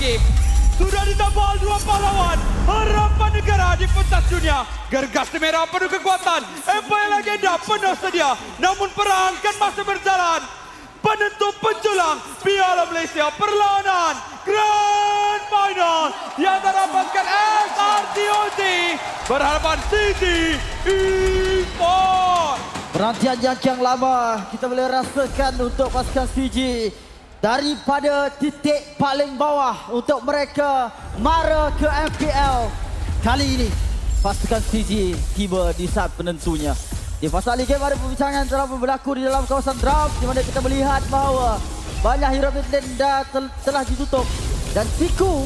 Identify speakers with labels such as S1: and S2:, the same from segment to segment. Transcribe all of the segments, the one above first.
S1: lagi. Sudah ditambal dua pahlawan harapan negara di pentas dunia. Gergas merah penuh kekuatan, Empire Legenda penuh sedia. Namun perang kan masih berjalan. Penentu penjulang Piala Malaysia Perlawanan Grand Final yang terapaskan SRGOG berhadapan CG Esports.
S2: Penantian yang lama kita boleh rasakan untuk pasukan CG. Daripada titik paling bawah untuk mereka mara ke MPL. Kali ini pasukan CG tiba di saat penentunya. Di fasa game ada perbincangan telah berlaku di dalam kawasan draft di mana kita melihat bahawa banyak hero mid lane telah ditutup dan Siku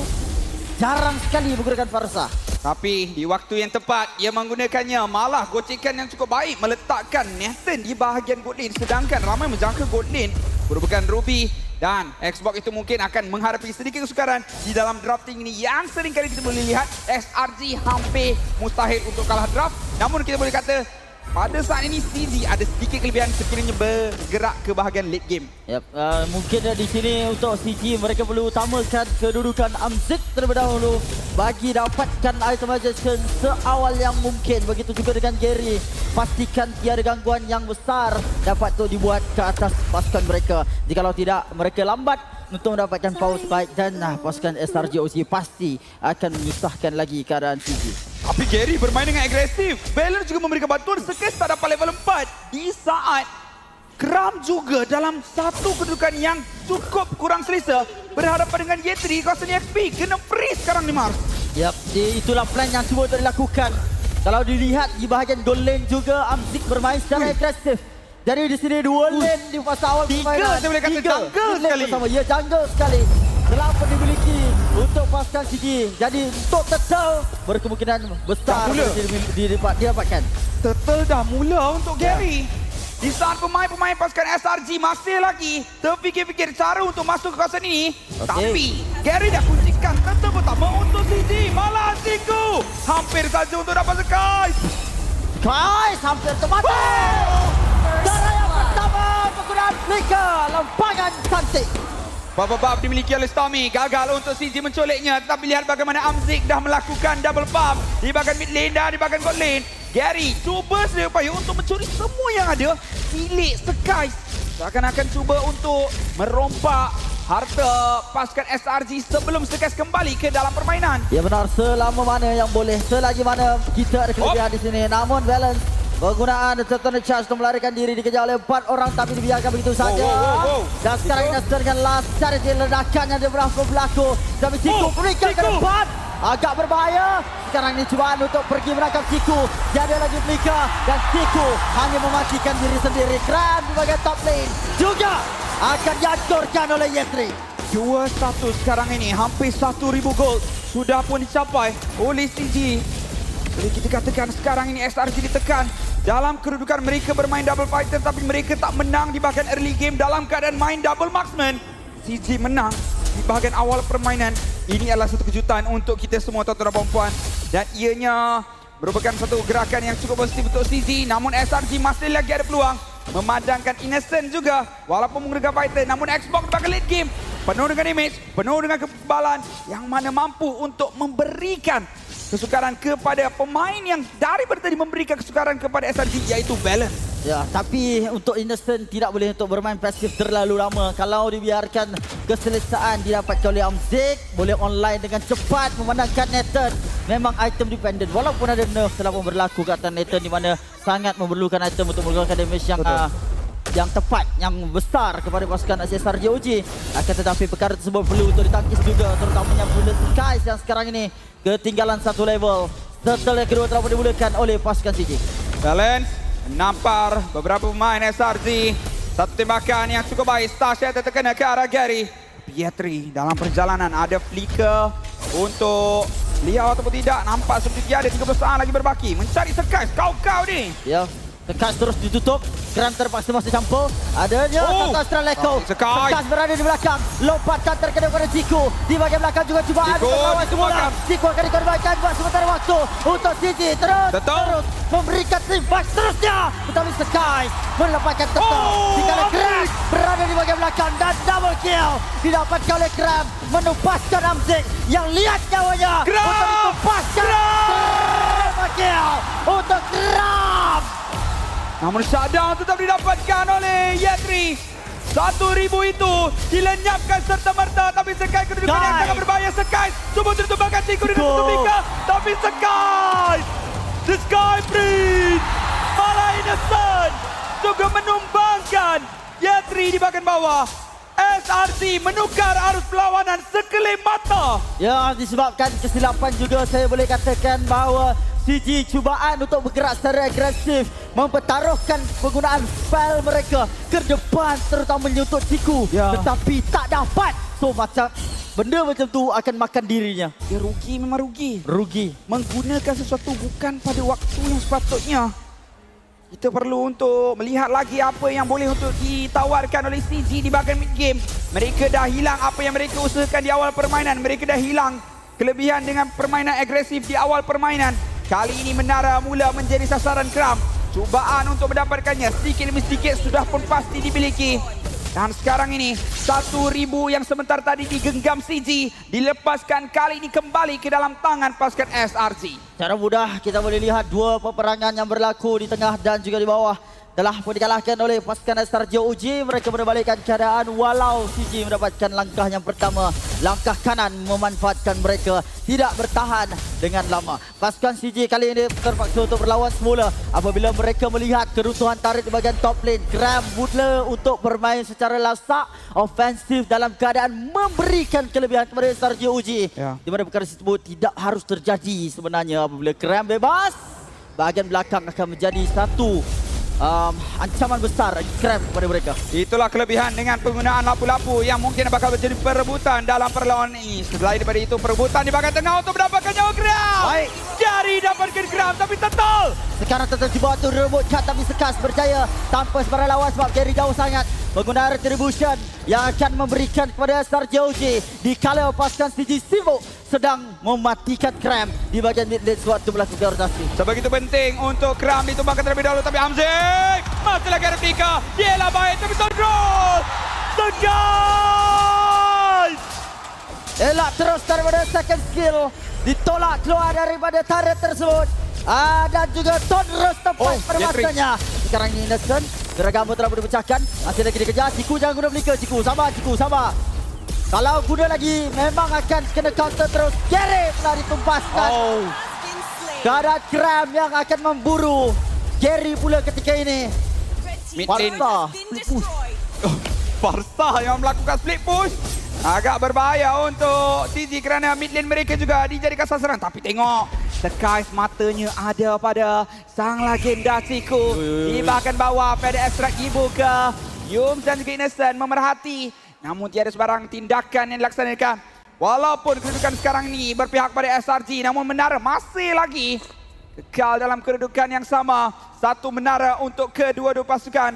S2: jarang sekali menggunakan Farsa.
S1: Tapi di waktu yang tepat ia menggunakannya, malah gocekan yang cukup baik meletakkan Nathan di bahagian gold lane, sedangkan ramai menjangka gold lane merupakan Ruby dan Xbox itu mungkin akan menghadapi sedikit kesukaran di dalam drafting ini yang sering kali kita boleh lihat SRG hampir mustahil untuk kalah draft. Namun kita boleh kata pada saat ini CG ada sedikit kelebihan sekiranya bergerak ke bahagian late game.
S2: Yep, mungkin di sini untuk CG mereka perlu utamakan kedudukan Amzik terlebih dahulu bagi dapatkan itemization seawal yang mungkin. Begitu juga dengan Gary, pastikan tiada gangguan yang besar dapat untuk dibuat ke atas pasukan mereka. Jikalau tidak, mereka lambat untuk mendapatkan power spike dan pasukan SRGOG pasti akan menyusahkan lagi keadaan CG.
S1: Tapi Gary bermain dengan agresif. Balance juga memberikan bantuan sekes tak dapat level 4 di saat Kram juga dalam satu kedudukan yang cukup kurang selesa berhadapan dengan Y3 kawasan XP. Kena freeze sekarang ni Mars.
S2: Yap, itulah plan yang cuba untuk dilakukan. Kalau dilihat di bahagian gold lane juga Amzik bermain secara agresif. Jadi di sini dua lane di fasa awal permainan.
S1: Saya boleh kata jungle sekali.
S2: Ya, jungle sekali. Telah pun dimiliki untuk pasukan CG. Jadi untuk Turtle berkemungkinan besar didapatkan.
S1: Turtle dah mula untuk Gary. Di saat pemain-pemain pasukan SRG masih lagi terfikir-fikir cara untuk masuk ke kawasan ini. Tapi Gary dah kuncikan Turtle pertama untuk CG. Malah Siku hampir saja untuk dapat Sky.
S2: Sky hampir termati. Cara yang pertama penggunaan flicker. Lempangan cantik.
S1: Bab dimiliki oleh Stormy. Gagal untuk CG mencoleknya. Tetapi lihat bagaimana Amzik dah melakukan double pump di bahagian mid lane dan di bahagian gold lane. Gary cuba sedaya upaya untuk mencuri semua yang ada. Milik Sky seakan-akan cuba untuk merompak harta pasukan SRG sebelum Sky kembali ke dalam permainan.
S2: Ya benar, selama mana yang boleh, selagi mana kita ada kelebihan di sini. Namun balance penggunaan Turtle Charge untuk melarikan diri dikejar oleh 4 orang tapi dibiarkan begitu saja. Dan sekarang ini dengan last charge ledakan yang berlaku. Tapi Siku berikan ke depan. Agak berbahaya. Sekarang ini cubaan untuk pergi menangkap Siku. Jadi lagi flicker dan Siku hanya mematikan diri sendiri. Kram di bagian top lane juga akan dihancurkan oleh Y3.
S1: 2-1 sekarang ini, hampir 1,000 gold sudah pun dicapai oleh CG. Jadi kita katakan sekarang ini SRG ditekan dalam kedudukan mereka bermain double fighter tapi mereka tak menang di bahagian early game dalam keadaan main double marksman. CG menang di bahagian awal permainan. Ini adalah satu kejutan untuk kita semua tuan-tuan dan puan-puan dan ianya merupakan satu gerakan yang cukup positif untuk CG. Namun SRG masih lagi ada peluang memadamkan Innocent juga walaupun menggunakan fighter. Namun Xbox di bahagian late game penuh dengan damage, penuh dengan kekebalan yang mana mampu untuk memberikan kesukaran kepada pemain yang daripada tadi memberikan kesukaran kepada SRG iaitu balance.
S2: Ya, tapi untuk Innocent tidak boleh untuk bermain pasif terlalu lama. Kalau dibiarkan keselesaan didapatkan oleh Amzik, boleh online dengan cepat memenangkan Nathan. Memang item dependent walaupun ada nerf telah pun berlaku ke atas Nathan di mana sangat memerlukan item untuk menggunakan damage yang tepat, yang besar kepada pasukan SRGOG. Akan tetapi perkara tersebut perlu untuk ditangkis juga, terutamanya Bullet Skies yang sekarang ini ketinggalan satu level. Turtle yang kedua telah pun dimulakan oleh pasukan CG.
S1: Balance menampar beberapa pemain SRG. Satu tembakan yang cukup baik. Starshot terkena ke arah Gary. Y3 dalam perjalanan ada flicker untuk lihat ataupun tidak. Nampak seperti tiada 13 saat lagi berbaki. Mencari Sky. Kau-kau ni.
S2: Ya, Tekas terus ditutup. Kram terpaksa masuk campur. Adanya
S1: Oh.
S2: satu Astraleko.
S1: Sekai.
S2: Sekas berada di belakang. Lompatkan terkena pada Jiku. Di bahagian belakang juga cubaan
S1: Jiku
S2: untuk melawan semula.
S1: ditemukan.
S2: Jiku akan dikorbankan buat sementara waktu untuk Siji. Terus memberikan slimbak seterusnya. Tetapi Sekai melepaskan tetap.
S1: Oh,
S2: Dikala
S1: Amzik.
S2: Kram berada di bahagian belakang dan double kill. Didapatkan oleh Kram. Menupaskan Amzik yang lihat nyawanya.
S1: Kram.
S2: Untuk ditupaskan. Triple kill untuk Kram.
S1: Namun shutdown tetap didapatkan oleh Yetri. 1000 itu dilenyapkan serta-merta, tapi Sekai kedudukan yang
S2: Sky.
S1: sangat berbahaya. Sekai cuba tertumbangkan Tiku dengan satu Mika, tapi Sekai, the Sky Prince malah innocent juga menumbangkan Yetri di bagian bawah. SRC menukar arus perlawanan sekelip mata.
S2: Ya, disebabkan kesilapan juga saya boleh katakan bahawa CG cubaan untuk bergerak secara agresif mempertaruhkan penggunaan spell mereka ke depan terutamanya untuk Tiku.
S1: Ya.
S2: Tetapi tak dapat. So macam benda macam tu akan makan dirinya.
S1: Dia rugi, memang rugi.
S2: Rugi.
S1: Menggunakan sesuatu bukan pada waktu yang sepatutnya. Kita perlu untuk melihat lagi apa yang boleh untuk ditawarkan oleh CG di bahagian mid game. Mereka dah hilang apa yang mereka usahakan di awal permainan. Mereka dah hilang kelebihan dengan permainan agresif di awal permainan. Kali ini menara mula menjadi sasaran Kram. Cubaan untuk mendapatkannya sedikit demi sedikit sudah pun pasti dimiliki. Dan sekarang ini 1000 yang sebentar tadi digenggam CG dilepaskan kali ini kembali ke dalam tangan pasukan SRC.
S2: Secara mudah kita boleh lihat dua peperangan yang berlaku di tengah dan juga di bawah telah pun dikalahkan oleh pasukan Sarjo Uji. Mereka membalikkan keadaan walau CG mendapatkan langkah yang pertama. Langkah kanan memanfaatkan mereka tidak bertahan dengan lama. Pasukan CG kali ini terpaksa untuk berlawan semula apabila mereka melihat keruntuhan tarik di bahagian top lane. Kram mula untuk bermain secara lasak, ofensif dalam keadaan memberikan kelebihan kepada Sarjo Uji.
S1: Ya.
S2: Di mana perkara tersebut tidak harus terjadi sebenarnya apabila Kram bebas. Bahagian belakang akan menjadi satu ancaman besar Kram kepada mereka.
S1: Itulah kelebihan dengan penggunaan lapu-lapu yang mungkin bakal menjadi perebutan dalam perlawanan ini. Selain daripada itu, perebutan di bahagian tengah untuk mendapatkan nyawa Kram.
S2: Baik.
S1: Jari dapatkan Kram tapi tetal.
S2: Sekarang tetap cuba untuk direbutkan tapi Sekas berjaya tanpa sebarang lawan sebab Gary jauh sangat. Menggunakan retribution yang akan memberikan kepada Sarjo Uji di kala pasukan CG sibuk sedang mematikan Kram di bahagian mid lane sewaktu melakukan rotasi.
S1: Sebegitu penting untuk Kram ditumbangkan terlebih dahulu tapi Amzik masih lagi replika. Dialah baik tapi control. Sekai.
S2: Elak terus daripada second skill. Ditolak keluar daripada turret tersebut. Dan juga terus tepat pada
S1: Jeffrey.
S2: masanya. Sekarang ini Innocent. Geragamu telah dipecahkan. Masih lagi dikejar. Ciku jangan guna flicker. Ciku sabar. Ciku sabar. Kalau guna lagi memang akan kena counter terus. Gary telah ditumpaskan. Keadaan Kram yang akan memburu Gary pula ketika ini.
S1: Mid lane.
S2: Barca.
S1: Barca yang melakukan split push. Agak berbahaya untuk CG kerana mid lane mereka juga dijadikan sasaran. Tapi tengok, Sekai matanya ada pada sang legenda Ciku. Di bahagian bawah pada ekstrak ibu ke Yum dan juga Innocent memerhati. Namun tiada sebarang tindakan yang dilaksanakan. Walaupun kedudukan sekarang ini berpihak pada SRG, namun menara masih lagi kekal dalam kedudukan yang sama. Satu menara untuk kedua-dua pasukan.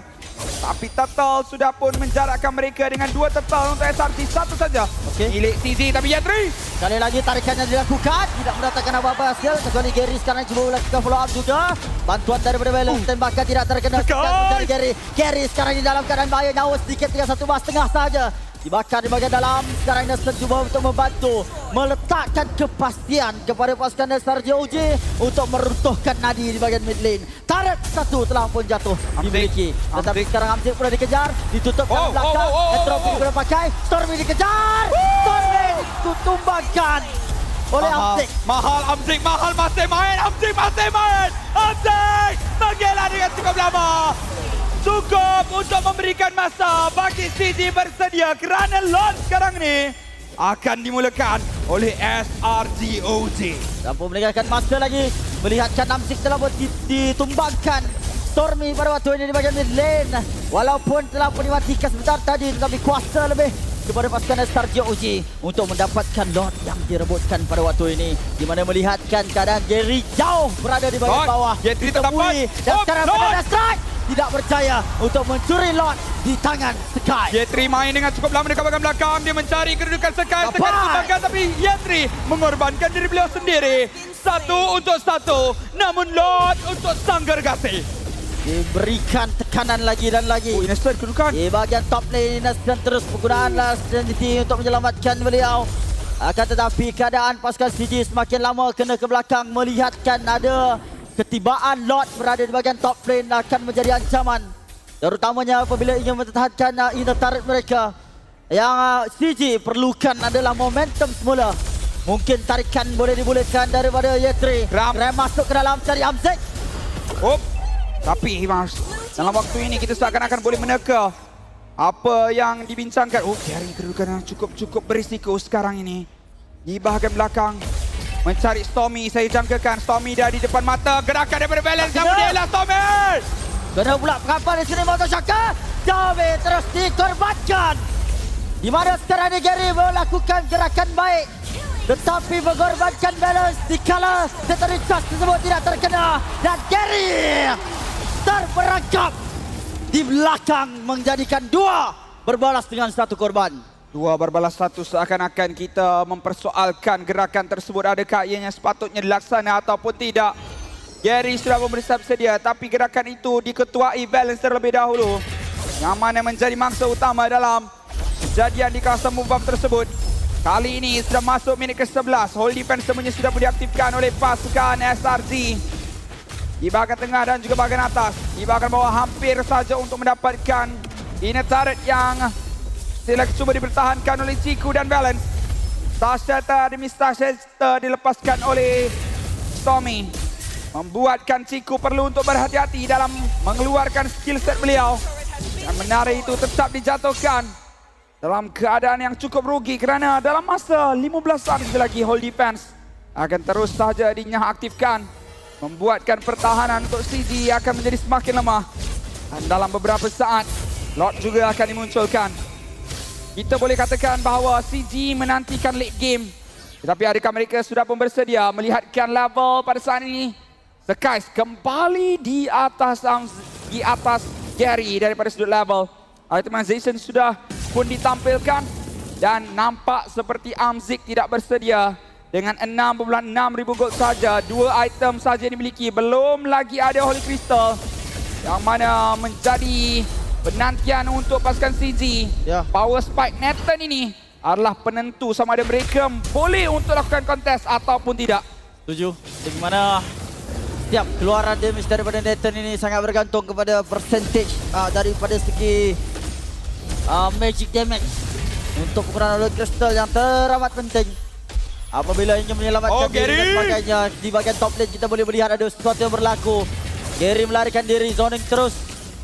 S1: Tapi Turtle sudah pun menjarakkan mereka dengan 2 Turtle untuk SRG. Satu saja milik CZ, tapi Yetri.
S2: Sekali lagi tarikannya dilakukan. Tidak mendatangkan apa-apa hasil. Kecuali Gary sekarang cuba melakukan follow up juga. Bantuan daripada Balance. Tembakan tidak terkena. Dari Gary. Gary sekarang di dalam keadaan bahaya. Nyawa sedikit tinggal 1 bas tengah saja. Dibakar di bahagian dalam. Sekarang Innocent cuba untuk membantu meletakkan kepastian kepada pasukan Sarjo Uji untuk meruntuhkan Nadi di bahagian mid lane. Turret 1 telah pun jatuh dimiliki. Tetapi sekarang Amzik pula dikejar. Ditutup dari belakang. Entropy digunakan pakai. Stormy dikejar. Stormy ditumbangkan oleh Amzik.
S1: Mahal Amzik, mahal masih main. Amzik masih main. Amzik menggila dengan cukup lama. Cukup untuk memberikan masa bagi CG bersedia kerana launch sekarang ni akan dimulakan oleh SRGOG.
S2: Dan pun meninggalkan masa lagi. Melihatkan Amzik telah pun ditumbangkan Stormy pada waktu ini di bahagian mid lane. Walaupun telah pun dimatikan sebentar tadi, tetapi kuasa lebih kepada pasukan SRGOG untuk mendapatkan lot yang direbutkan pada waktu ini. Di mana melihatkan keadaan Gary jauh berada di bahagian bawah.
S1: Yetri tak dapat.
S2: Dan sekarang pada strike. tidak berjaya untuk mencuri lot di tangan Sky.
S1: Yetri main dengan cukup lama dekat bahagian belakang. Dia mencari kedudukan Sky. Sky dikembangkan tapi Yetri mengorbankan diri beliau sendiri. 1 untuk 1. Namun Lord untuk sang gergasi.
S2: Diberikan tekanan lagi dan lagi.
S1: Oh, Innocent kedudukan.
S2: Di bahagian top lane, Innocent terus penggunaan last identity untuk menyelamatkan beliau. Akan tetapi keadaan pasukan CG semakin lama kena ke belakang, melihatkan ada ketibaan Lord berada di bahagian top lane akan menjadi ancaman. Terutamanya apabila ingin mempertahankan inner turret mereka. Yang CG perlukan adalah momentum semula. Mungkin tarikan boleh dibolehkan daripada Yetri. Ram masuk ke dalam cari Hamzik.
S1: Oh. Tapi Mas, dalam waktu ini kita seakan-akan boleh meneka apa yang dibincangkan. Oh, Gary kedudukan yang cukup berisiko sekarang ini. Di bahagian belakang mencari Stormy. Saya jangkakan Stormy dah di depan mata. Gerakan daripada Balance. Sama dia lah Stormy.
S2: Kena pula pengapan di sini Moto Shaka. Jave terus dikorbankan. Di mana sekarang ini Gary melakukan gerakan baik. Tetapi mengorbankan Balance dikala seteri charge tersebut tidak terkena. Dan Gary terperangkap di belakang menjadikan 2 berbalas dengan 1 korban.
S1: 2 berbalas 1 seakan-akan kita mempersoalkan gerakan tersebut adakah ianya sepatutnya dilaksana ataupun tidak. Gary sudah bersiap sedia tapi gerakan itu diketuai Balance terlebih dahulu. Yang mana menjadi mangsa utama dalam kejadian di kawasan Mubam tersebut. Kali ini sudah masuk minit ke-11. Hold defense semuanya sudah diaktifkan oleh pasukan SRG. Di bahagian tengah dan juga bahagian atas. Di bahagian bawah hampir saja untuk mendapatkan inner turret yang sila cuba dipertahankan oleh Ciku dan Balance. Starshata demi Starshata dilepaskan oleh Stormy. Membuatkan Ciku perlu untuk berhati-hati dalam mengeluarkan skill set beliau. Dan menara itu tetap dijatuhkan dalam keadaan yang cukup rugi kerana dalam masa 15 saat lagi hold defense akan terus saja dinyah aktifkan. Membuatkan pertahanan untuk CG akan menjadi semakin lemah. Dan dalam beberapa saat, Lord juga akan dimunculkan. Kita boleh katakan bahawa CG menantikan late game. Tetapi adakah mereka sudah pun bersedia melihatkan level pada saat ini? Skies kembali di atas Gary daripada sudut level. Itemization sudah pun ditampilkan. Dan nampak seperti Hamzik tidak bersedia. Dengan 6.6 ribu gold saja, 2 item saja dimiliki. Belum lagi ada Holy Crystal yang mana menjadi penantian untuk pasukan CG. Power Spike Nathan ini adalah penentu sama ada mereka boleh untuk lakukan kontes ataupun tidak.
S2: Setuju. Di mana setiap keluaran damage daripada Nathan ini sangat bergantung kepada percentage daripada segi magic damage. Untuk penggunaan Holy Crystal yang teramat penting. Apabila ingin menyelamatkan diri dan sebagainya. Di bahagian top lane kita boleh melihat ada sesuatu yang berlaku. Gary melarikan diri, zoning terus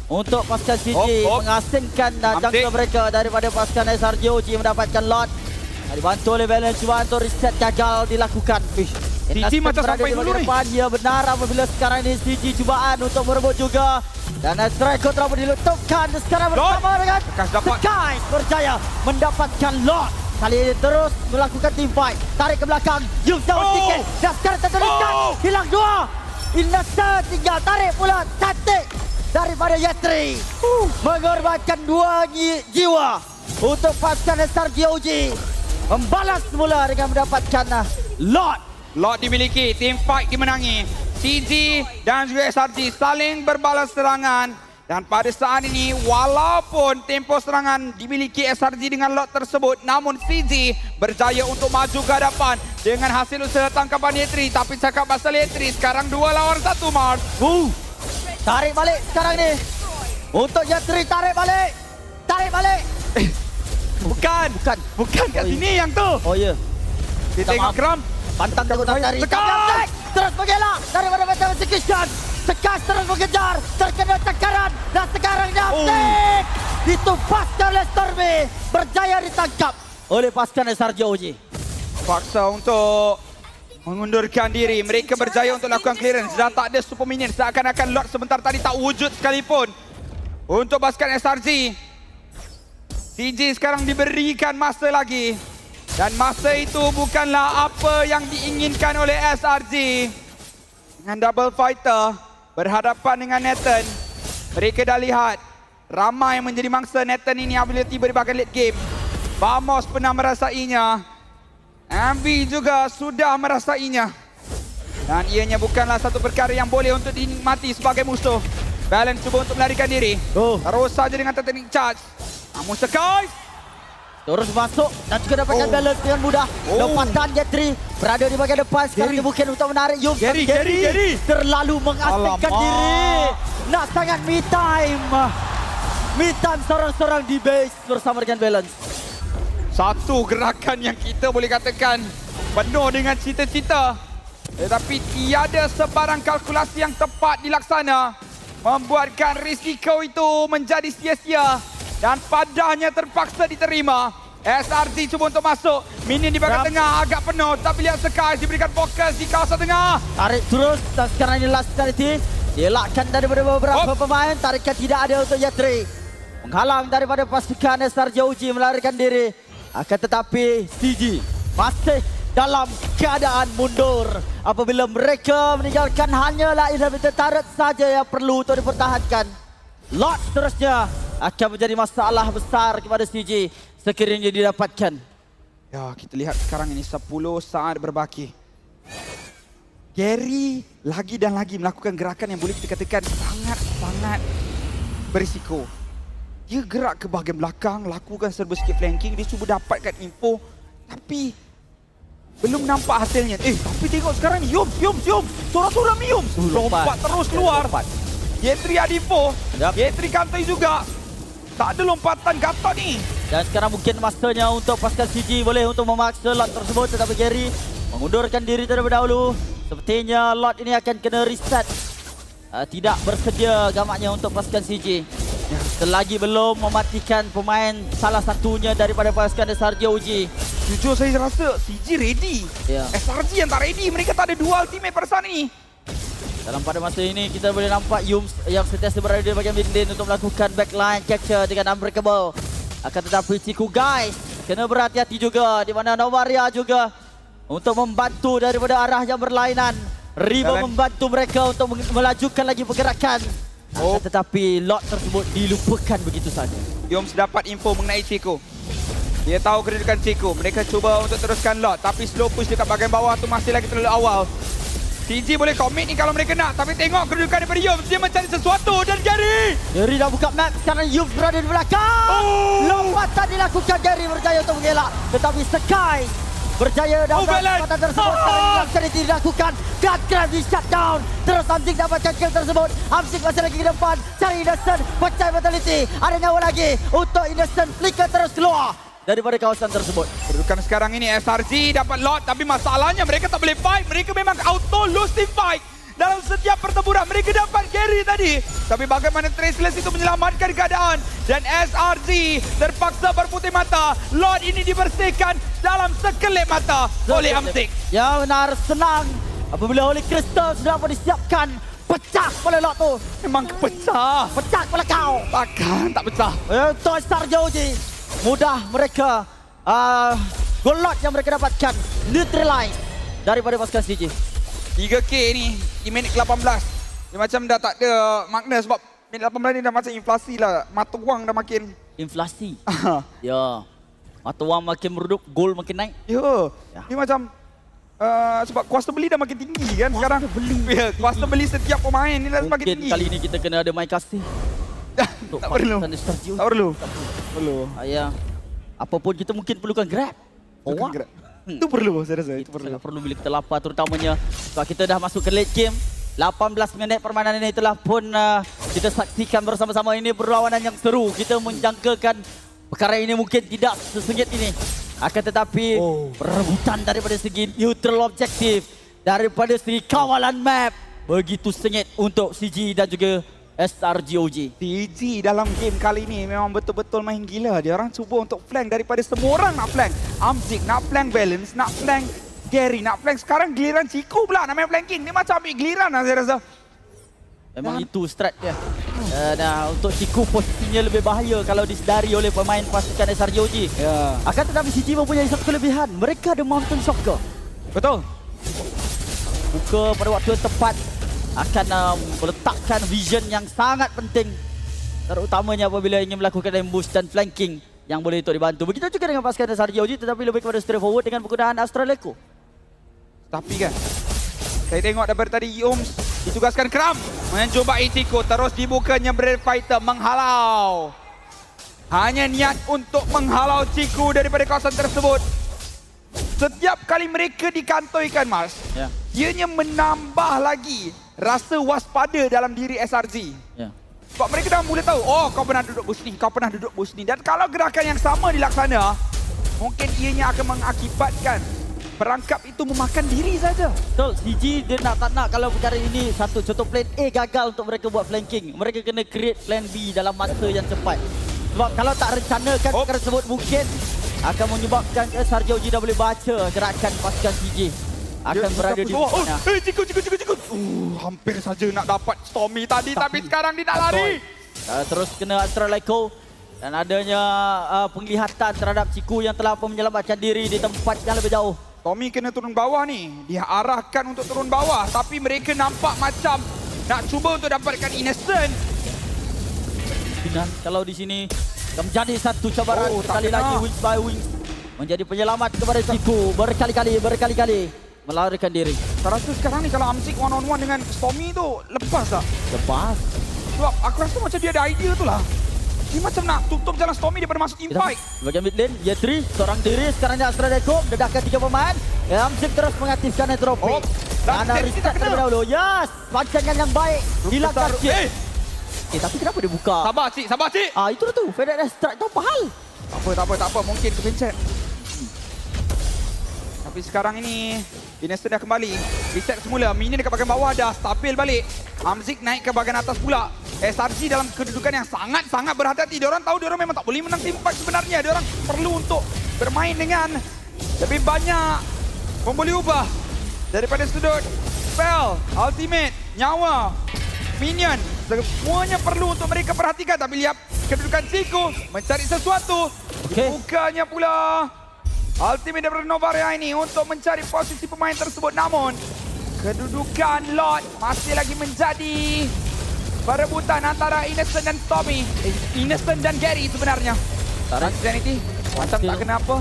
S2: untuk pasukan CG. Mengasingkan jangka mereka daripada pasukan SRG mendapatkan lot. Dibantu oleh Balance, cuba untuk reset gagal dilakukan.
S1: CG macam sampai dulu ni.
S2: Ya benar apabila sekarang ini CG cubaan untuk merebut juga. Dan striker telah dilutupkan sekarang bersama dengan Sky berjaya mendapatkan lot. Kali ini terus melakukan team fight. Tarik ke belakang. Use down ticket. Dan sekarang terdekat. Hilang 2. Innocent tinggal. Tarik pula. Cantik. Daripada Yetri. Mengorbankan 2 jiwa. Untuk pasukan SRG OG. Membalas semula dengan mendapatkan lot.
S1: Lot dimiliki. Team fight dimenangi. CG dan juga SRG saling berbalas serangan. Dan pada saat ini, walaupun tempo serangan dimiliki SRG dengan lot tersebut, namun CG berjaya untuk maju ke hadapan dengan hasil usaha tangkapan Yetri. Tapi cakap pasal Yetri, sekarang 2 lawan 1, Mars.
S2: Tarik balik sekarang ni. Untuk Yetri, tarik balik. Tarik balik.
S1: Bukan kat sini yang tu.
S2: Oh ya.
S1: Kita tengok Kram.
S2: Pantang terus tarik. Terus mengelak daripada Batman Execution. Sekas terus mengejar, terkena cakaran dan sekarang Hamzik ditumpaskan oleh Stormy, berjaya ditangkap oleh pasukan SRG OG.
S1: Paksa untuk mengundurkan diri, mereka berjaya untuk lakukan clearance. Dah tak ada super minion, seakan-akan Lord sebentar tadi tak wujud sekalipun untuk pasukan SRG. CG sekarang diberikan masa lagi dan masa itu bukanlah apa yang diinginkan oleh SRG. Dengan double fighter berhadapan dengan Nathan, Mereka dah lihat ramai yang menjadi mangsa Nathan ini apabila tiba di bahagian late game. Vamos pernah merasainya. Envy juga sudah merasainya. Dan ianya bukanlah satu perkara yang boleh untuk dinikmati sebagai musuh. Balance cuba untuk melarikan diri. Terus saja dengan teknik charge. Namun Skies
S2: terus masuk dan juga dapatkan balance dengan mudah. Lompatan Jetri berada di bahagian depan. Sekarang dia mungkin untuk menarik Yum.
S1: Gary
S2: terlalu mengasingkan diri. Nak sangat me time. Me time seorang-seorang di base bersama dengan balance.
S1: Satu gerakan yang kita boleh katakan penuh dengan cita-cita. Tetapi tiada sebarang kalkulasi yang tepat dilaksana. Membuatkan risiko itu menjadi sia-sia. Dan padahnya terpaksa diterima. SRG cuba untuk masuk. Minion di bahagian tengah agak penuh. Tapi lihat Skies diberikan fokus di kawasan tengah.
S2: Tarik terus dan sekarang ini last penalty. Dielakkan daripada beberapa pemain. Tarikan tidak ada untuk Yatri. Menghalang daripada pasukan SRG Uji melarikan diri. Akan tetapi CG masih dalam keadaan mundur. Apabila mereka meninggalkan hanyalah inhibitor turret saja yang perlu untuk dipertahankan. Lot seterusnya akan menjadi masalah besar kepada CG sekiranya didapatkan.
S1: Ya, kita lihat sekarang ini 10 saat berbaki. Gary lagi dan lagi melakukan gerakan yang boleh kita katakan sangat-sangat berisiko. Dia gerak ke bahagian belakang, lakukan serba sikit flanking, dia cuba dapatkan info. Tapi belum nampak hasilnya. Tapi tengok sekarang ni, Yum. Sorang-sorang ni, Yum. Lompat terus keluar. Yetri ada info. Yetri kantai juga. Tak ada lompatan Gatot ni.
S2: Dan sekarang mungkin masanya untuk pasukan CG boleh untuk memaksa lot tersebut. Tetapi Gary mengundurkan diri terlebih dahulu. Sepertinya lot ini akan kena reset. Tidak bersedia gamaknya untuk pasukan CG. Selagi belum mematikan pemain salah satunya daripada pasukan SRG Uji.
S1: Jujur saya rasa CG ready. SRG yang tak ready. Mereka tak ada dua ultimate pada saat ini.
S2: Dalam pada masa ini kita boleh nampak Yums yang sentiasa berada di bahagian mid lane untuk melakukan backline capture dengan Unbreakable. Akan tetapi Ciku guys kena berhati-hati juga di mana Novaria juga untuk membantu daripada arah yang berlainan. Riba membantu mereka untuk melajukan lagi pergerakan. Akan tetapi lot tersebut dilupakan begitu saja.
S1: Yums dapat info mengenai Ciku. Dia tahu kedudukan Ciku. Mereka cuba untuk teruskan lot. Tapi slow push dekat bahagian bawah tu masih lagi terlalu awal. CG boleh komit ni kalau mereka nak. Tapi tengok kedudukan daripada Yums. Dia mencari sesuatu dan Gary
S2: dah buka map. Sekarang Yums berada di belakang. Lompatan dilakukan Gary berjaya untuk mengelak. Tetapi Sky berjaya dalam kesempatan tersebut. Sekarang yang dilakukan. God Grab di shutdown. Terus Hamzik dapatkan kill tersebut. Hamzik masih lagi ke depan. Cari Innocent. Pecah fatality. Ada nyawa lagi untuk Innocent. Flicker terus keluar daripada kawasan tersebut.
S1: Kedudukan sekarang ini SRG dapat lot. Tapi masalahnya mereka tak boleh fight. Mereka memang auto losing fight. Dalam setiap pertempuran mereka dapat Gary tadi. Tapi bagaimana Traceless itu menyelamatkan keadaan. Dan SRG terpaksa berputih mata. Lot ini dibersihkan dalam sekelip mata oleh Hamzik.
S2: Ya benar, senang. Apabila Holy Crystal sudah pun disiapkan. Pecah kepala Lot tu.
S1: Memang pecah.
S2: Pecah kepala kau.
S1: Takkan tak pecah.
S2: Untuk SRG Uji. Mudah mereka goal lot yang mereka dapatkan neutralize daripada pasukan CG.
S1: 3K ni di minit ke-18. Dia macam dah tak ada makna sebab minit 18 ni dah macam inflasi lah. Mata wang dah makin
S2: inflasi. Ya. Mata wang makin meredup, gol makin naik.
S1: Ya. Dia macam sebab kuasa beli dah makin tinggi kan sekarang. Kuasa beli setiap pemain ni dah semakin tinggi.
S2: Mungkin kali ni kita kena ada mai kasih.
S1: Tak perlu. Tak perlu.
S2: Ya. Apapun kita mungkin perlukan grab.
S1: Grab. Itu perlu saya rasa. Itu
S2: perlu bila kita lapar terutamanya. Sebab kita dah masuk ke late game. 18 minit permainan ini telah pun kita saksikan bersama-sama. Ini perlawanan yang seru. Kita menjangkakan perkara ini mungkin tidak sesengit ini. Akan tetapi perebutan daripada segi neutral objektif. Daripada segi kawalan map. Begitu sengit untuk CG dan juga SRG Uji.
S1: CG dalam game kali ini memang betul-betul main gila. Dia orang cuba untuk flank daripada semua orang nak flank. Hamzik nak flank Balance, nak flank Gary, nak flank. Sekarang giliran Ciku pula nak main flanking. Dia macam ambil giliran lah saya rasa.
S2: Memang itu strat dia. Dan untuk Ciku posisinya lebih bahaya kalau disedari oleh pemain pasukan SRG Uji. Akan tetapi CG mempunyai satu kelebihan. Mereka ada Mountain Soccer.
S1: Betul.
S2: Buka pada waktu yang tepat. akan meletakkan vision yang sangat penting, terutamanya apabila ingin melakukan ambush dan flanking yang boleh untuk dibantu. Begitu juga dengan pasukan SRGOG, tetapi lebih kepada straight forward dengan penggunaan Astral Echo.
S1: Tapi kan, saya tengok daripada tadi Yoms ditugaskan Kram mencoba Ichigo, terus dibukanya Brave Fighter menghalau. Hanya niat untuk menghalau Chiku daripada kawasan tersebut. Setiap kali mereka dikantoikan, Mas, ianya menambah lagi rasa waspada dalam diri SRG. Sebab mereka dah mula tahu, oh kau pernah duduk bus ni, kau pernah duduk bus ni. Dan kalau gerakan yang sama dilaksana, mungkin ianya akan mengakibatkan perangkap itu memakan diri saja.
S2: Betul, CG dia tak nak kalau perkara ini satu contoh plan A gagal untuk mereka buat flanking. Mereka kena create plan B dalam masa yang cepat. Sebab kalau tak rencanakan perkara tersebut mungkin akan menyebabkan SRGOG dah boleh baca gerakan pasukan CG. Akan berada di mana.
S1: Ciku. Hampir saja nak dapat Stormy tadi tapi sekarang dia nak lari.
S2: Terus kena Astral Echo. Dan adanya penglihatan terhadap Ciku yang telah menyelamatkan diri di tempat yang lebih jauh.
S1: Tommy kena turun bawah ni. Dia arahkan untuk turun bawah. Tapi mereka nampak macam nak cuba untuk dapatkan Innocent.
S2: Dan kalau di sini akan menjadi satu cabaran sekali lagi wings by wings. Menjadi penyelamat kepada Ciku berkali-kali melarikan diri.
S1: Saya rasa sekarang ni kalau Amzik one on one dengan Stormy tu lepas tak?
S2: Lepas.
S1: Sebab aku rasa macam dia ada idea tu lah. Dia macam nak tutup jalan Stormy daripada masuk teamfight.
S2: Bagian mid lane, Yetri seorang diri sekarang dia Astral Echo mendedahkan 3 pemain. Amzik terus mengaktifkan entropy. Dan reset terlebih dahulu. Yes, pancangan yang baik. Hilangkan dia. Tapi kenapa dia buka?
S1: Sabar cik.
S2: Itu tu. FedEx strike tu apa hal?
S1: Tak apa. Mungkin kepencet. Tapi sekarang ini Innocent dah kembali. Reset semula. Minion dekat bahagian bawah dah stabil balik. Amzik naik ke bahagian atas pula. SRG dalam kedudukan yang sangat-sangat berhati-hati. Diorang tahu diorang memang tak boleh menang teamfight sebenarnya. Diorang perlu untuk bermain dengan lebih banyak boleh ubah daripada sudut spell, ultimate, nyawa, minion. Semuanya perlu untuk mereka perhatikan. Tapi lihat kedudukan Ciku mencari sesuatu. Bukannya pula ultimate daripada Novaria ini untuk mencari posisi pemain tersebut. Namun kedudukan Lord masih lagi menjadi perebutan antara Innocent dan Stormy. Innocent dan Gary sebenarnya. Sanity macam tak kenapa.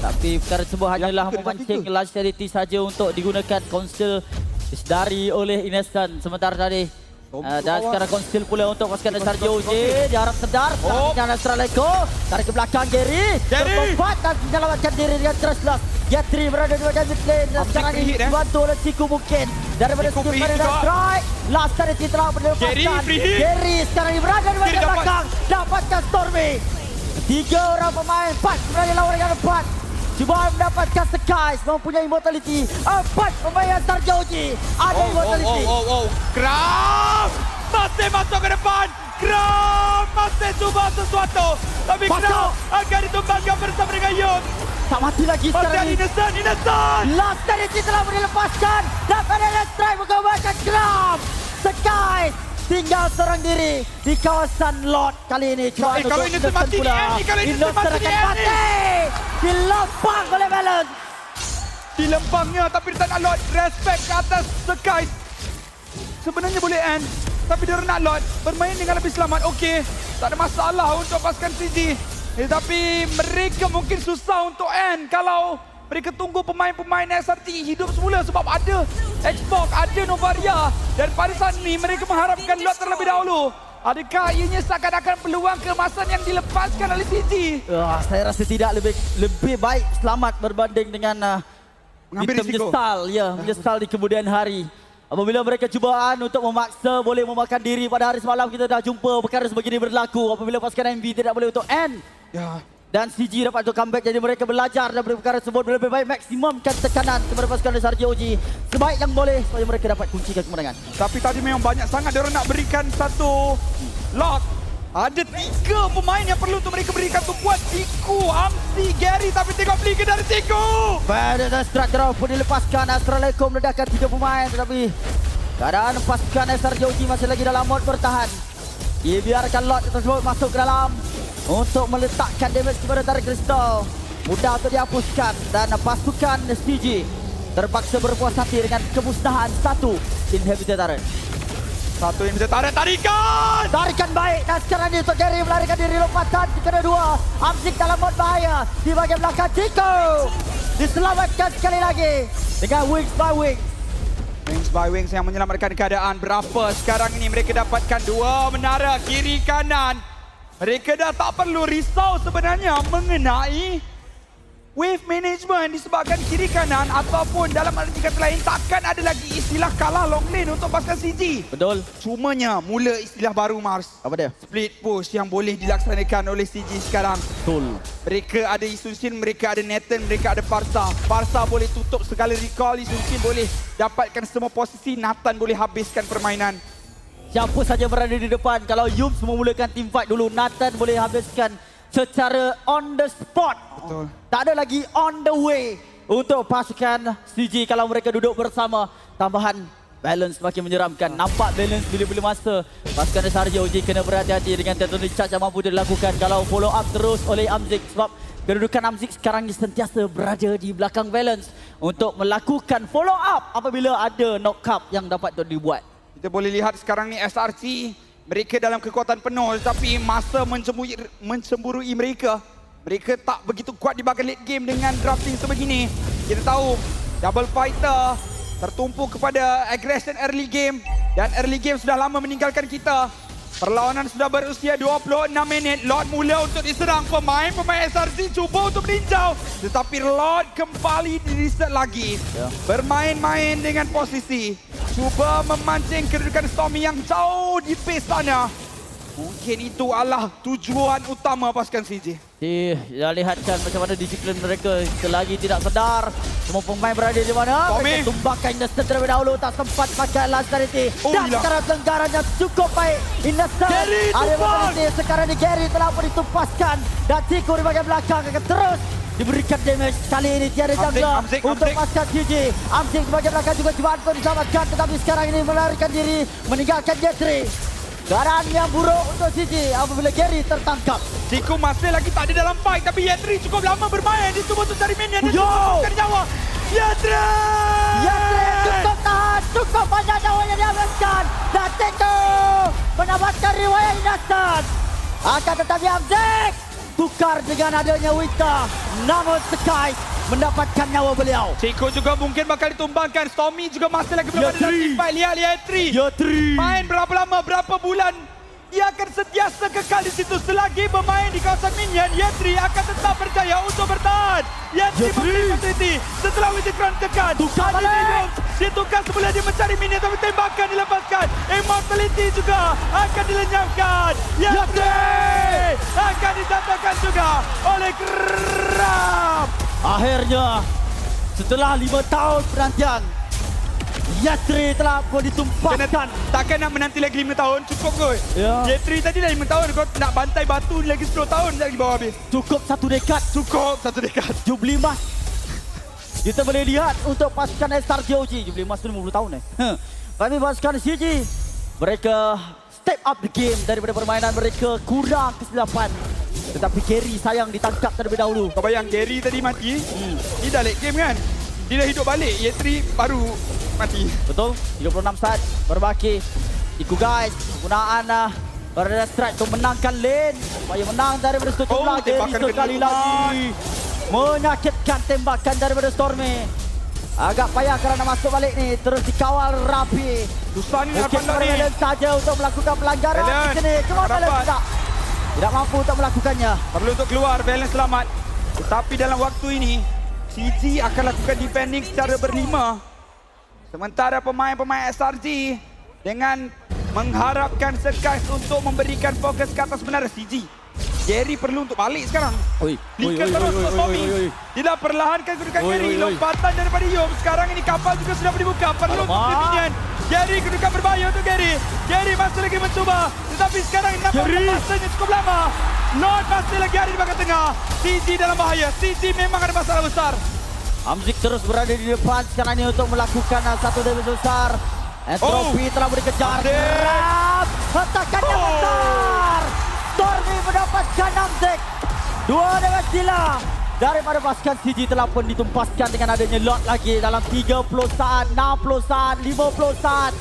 S2: Tapi perkara tersebut hanyalah memancing large charity saja untuk digunakan conceal disedari oleh Innocent sementara tadi. Dan sekarang conceal pula untuk pasukan SRGOG. Dia harap sedar. Dan Astral Echo tarik ke belakang Gary. Terpempat dan menyelamatkan diri dengan Trustloss. Yetri berada di bagian mid lane. Dan sekarang ini dibantu oleh Ciku mungkin. Daripada skill pada dan strike. Last charity telah melepaskan. Gary sekarang ini berada di bagian belakang. Dapatkan Stormy. 3 orang pemain. 4 berada lawan dengan 4. Cuba mendapatkan Skies mempunyai immortality. 4 pemain SRGOG ada immortality.
S1: Kram masih masuk ke depan. Kram masih cuba sesuatu. Tapi Kram akan ditumbangkan bersama dengan Yun.
S2: Tak mati lagi sekarang ini.
S1: Innocent.
S2: Last charity telah dilepaskan. Dan FedEx strike mengamankan Kram. Skies tinggal seorang diri di kawasan Lord kali ini.
S1: Kalau Innocent mati di Annie,
S2: Innocent akan mati. Dilempang oleh Balance.
S1: Dilempangnya tapi dia tak nak Lord. Respect ke atas Skies. Sebenarnya boleh end. Tapi dia nak Lord. Bermain dengan lebih selamat. Okey. Tak ada masalah untuk pasukan CG. Tapi mereka mungkin susah untuk end kalau mereka tunggu pemain-pemain SRT hidup semula sebab ada Xbox, ada Novaria. Dan pada saat ini mereka mengharapkan Lord terlebih dahulu. Adakah ianya seakan-akan peluang keemasan yang dilepaskan oleh CG?
S2: Saya rasa tidak, lebih baik selamat berbanding dengan
S1: mengambil risiko.
S2: Menyesal di kemudian hari. Apabila mereka cubaan untuk memaksa boleh memakan diri pada hari semalam, kita dah jumpa perkara sebegini berlaku. Apabila pasukan MV tidak boleh untuk end. Dan CG dapat untuk comeback, jadi mereka belajar daripada perkara tersebut. Lebih baik maksimumkan tekanan kepada pasukan SRGOG sebaik yang boleh supaya mereka dapat kuncikan kemenangan.
S1: Tapi tadi memang banyak sangat diorang nak berikan satu lock. Ada 3 pemain yang perlu untuk mereka berikan tumpuan. Ciku, Amsi, Gary, tapi tengok flicker dari Ciku.
S2: Pada dan structure pun dilepaskan. Astral Echo meledakkan 3 pemain, tetapi keadaan pasukan SRGOG masih lagi dalam mod bertahan. Dia biarkan lot tersebut masuk ke dalam untuk meletakkan damage kepada Tarik Kristal. Mudah untuk dihapuskan dan pasukan CG terpaksa berpuas hati dengan kemusnahan satu inhibitor turret.
S1: Satu yang bisa tarik, tarikan!
S2: Tarikan baik dan sekarang ini untuk Gary melarikan diri lompatan kedua. Amzik dalam mod bahaya di bahagian belakang. Chico diselamatkan sekali lagi dengan Wings by Wings.
S1: Wings by Wings yang menyelamatkan keadaan. Berapa sekarang ini mereka dapatkan 2 menara kiri kanan. Mereka dah tak perlu risau sebenarnya mengenai wave management disebabkan kiri kanan ataupun dalam arti kata lain takkan ada lagi istilah kalah long lane untuk pasukan CG.
S2: Betul.
S1: Cumanya mula istilah baru Mars.
S2: Apa dia?
S1: Split push yang boleh dilaksanakan oleh CG sekarang.
S2: Betul.
S1: Mereka ada Isusin, mereka ada Nathan, mereka ada Parsa. Parsa boleh tutup segala recall, Isusin boleh dapatkan semua posisi, Nathan boleh habiskan permainan.
S2: Siapa saja berada di depan, kalau Yums memulakan team fight dulu, Nathan boleh habiskan secara on the spot.
S1: Betul.
S2: Tak ada lagi on the way untuk pasukan CG kalau mereka duduk bersama. Tambahan balance makin menyeramkan. Nampak balance bila-bila masa. Pasukan SRJ OG kena berhati-hati dengan tectonic charge yang mampu dilakukan kalau follow up terus oleh Amzik. Sebab kedudukan Amzik sekarang ni sentiasa berada di belakang balance untuk melakukan follow up apabila ada knock up yang dapat dibuat.
S1: Kita boleh lihat sekarang ni SRC mereka dalam kekuatan penuh tetapi masa mencemburui mereka. Mereka tak begitu kuat di bahagian late game dengan drafting sebegini. Kita tahu double fighter tertumpu kepada aggression early game dan early game sudah lama meninggalkan kita. Perlawanan sudah berusia 26 minit. Lord mula untuk diserang. Pemain SRC cuba untuk meninjau. Tetapi Lord kembali di-reset lagi. Bermain-main dengan posisi. Cuba memancing kedudukan Stormy yang jauh di base sana. Mungkin itu adalah tujuan utama pasukan CJ.
S2: Kita lihatkan macam mana disiplin mereka. Selagi tidak sedar, semua pemain berada di mana.
S1: Tommy.
S2: Mereka tumbangkan Innocent terlebih dahulu. Tak sempat pakai last charity. Dan
S1: hilang.
S2: sekarang pelenggarannya cukup baik. Innocent.
S1: Gary
S2: ada
S1: tumpang.
S2: sekarang ni Gary telah pun ditumpaskan. Dan Chico di bahagian belakang akan terus diberikan damage. Kali ini tiada jangla untuk pasukan CJ. Amzik di bahagian belakang juga cubaan pun diselamatkan. Tetapi sekarang ini melarikan diri. Meninggalkan Jetri. Keadaan yang buruk untuk CJ apabila Gary tertangkap.
S1: Chico masih lagi tak ada dalam fight tapi Yetri cukup lama bermain. Dia cuba untuk cari minion. Dia cuba untuk nyawa. Yetri!
S2: Yetri cukup tahan. Cukup banyak nyawa yang dihabiskan. Dan Chico mendapatkan riwayat Innocent. Akan tetapi Amzik tukar dengan adanya Wita. Namun Sky mendapatkan nyawa beliau.
S1: Chico juga mungkin bakal ditumbangkan. Stormy juga masih lagi berada dalam team fight. Lihat Yetri. Main berapa lama, berapa bulan. Dia akan sentiasa kekal di situ selagi bermain di kawasan minion. Yetri akan tetap berjaya untuk bertahan. Yetri memberi fatality setelah Witchcraft tekan.
S2: Tukar balik.
S1: Dia tukar sebelum dia mencari minion tapi tembakan dilepaskan. Immortality juga akan dilenyapkan. Yetri akan ditatakan juga oleh Kram.
S2: Akhirnya setelah 5 tahun penantian, Yetri telah pun ditumpahkan.
S1: Takkan nak menanti lagi 5 tahun, cukup kot.
S2: Ya.
S1: Yetri tadi dah 5 tahun, kau nak bantai batu ni lagi 10 tahun lagi bawa habis.
S2: Cukup 1 dekad.
S1: Cukup 1 dekad.
S2: Jubli emas. Kita boleh lihat untuk pasukan SRJ OG. Jubli emas tu 50 tahun Kami pasukan CG. Mereka step up the game daripada permainan mereka kurang kesilapan. Tetapi Gary sayang ditangkap terlebih dahulu.
S1: Kau bayang Gary tadi mati. Ni dah late game kan? Dia dah hidup balik. Yetri baru mati.
S2: Betul. 36 saat berbaki. Iku guys. Penggunaan Berada strike untuk menangkan lane. Supaya menang daripada sejumlah Gary sekali lagi. Menyakitkan tembakan daripada Stormy. Agak payah kerana masuk balik ni. Terus dikawal rapi.
S1: Susah ni nak
S2: mungkin
S1: pandang ni.
S2: Balance saja untuk melakukan pelanggaran di sini. Cuma Balance tidak mampu untuk melakukannya.
S1: Perlu untuk keluar, Balance selamat. Tetapi dalam waktu ini, CG akan lakukan defending secara berlima. Sementara pemain-pemain SRG dengan mengharapkan Sekais untuk memberikan fokus ke atas menara CG. Gary perlu untuk balik sekarang. Flicker terus untuk Tommy. Dia dah perlahankan kedudukan Gary. Lompatan daripada Yom. Sekarang ini kapal juga sudah dibuka. Perlu untuk minion. Gary kedudukan berbahaya untuk Gary. Gary masih lagi mencuba. Tetapi sekarang nampak masanya cukup lama. Lord masih lagi ada di bahagian tengah. CG dalam bahaya. CG memang ada masalah besar.
S2: Amzik terus berada di depan sekarang ini untuk melakukan satu damage besar. Entropy telah dikejar. Hentakannya besar. Stormy mendapatkan Amzik. 2 damage gila. daripada pasukan CG telah pun ditumpaskan dengan adanya lot lagi dalam 30 saat, 60 saat, 50 saat.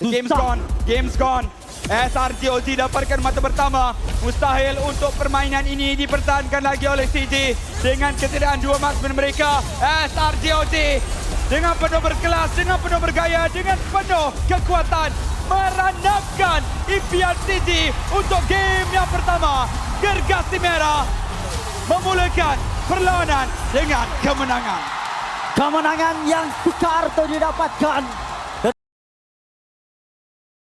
S1: Game's gone. Game's gone. SRGOG dapatkan mata pertama. Mustahil untuk permainan ini dipertahankan lagi oleh CG dengan ketiadaan dua marksman mereka. SRGOG dengan penuh berkelas, dengan penuh bergaya, dengan penuh kekuatan meranapkan impian CG untuk game yang pertama. Gergasi Merah memulakan perlawanan dengan kemenangan.
S2: Kemenangan yang sukar itu didapatkan